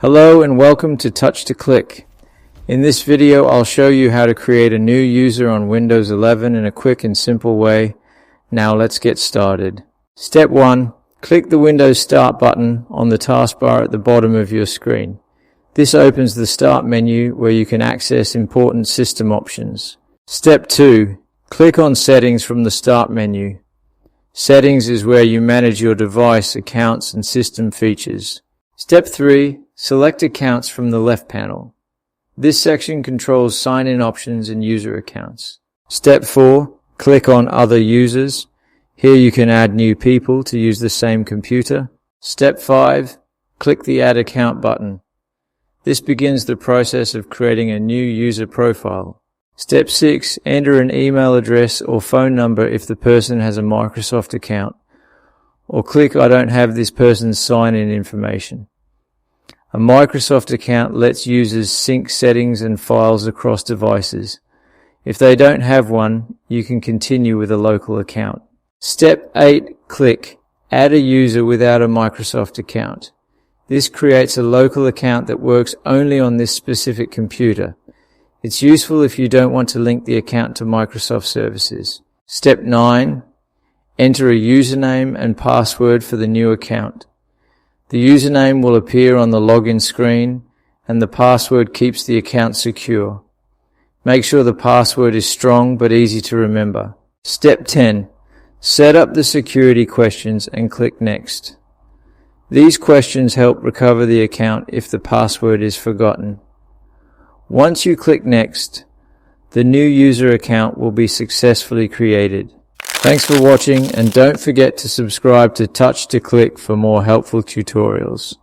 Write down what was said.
Hello and welcome to Touch to Click. In this video I'll show you how to create a new user on Windows 11 in a quick and simple way. Now let's get started. Step 1. Click the Windows Start button on the taskbar at the bottom of your screen. This opens the Start menu where you can access important system options. Step 2. Click on Settings from the Start menu. Settings is where you manage your device, accounts and system features. Step 3. Select Accounts from the left panel. This section controls sign-in options and user accounts. Step 4. Click on Other Users. Here you can add new people to use the same computer. Step 5. Click the Add Account button. This begins the process of creating a new user profile. Step 6. Enter an email address or phone number if the person has a Microsoft account, or click I don't have this person's sign-in information. A Microsoft account lets users sync settings and files across devices. If they don't have one, you can continue with a local account. Step 8. Click Add a user without a Microsoft account. This creates a local account that works only on this specific computer. It's useful if you don't want to link the account to Microsoft services. Step 9. Enter a username and password for the new account. The username will appear on the login screen and the password keeps the account secure. Make sure the password is strong but easy to remember. Step 10. Set up the security questions and click Next. These questions help recover the account if the password is forgotten. Once you click Next, the new user account will be successfully created. Thanks for watching and don't forget to subscribe to Touch to Click for more helpful tutorials.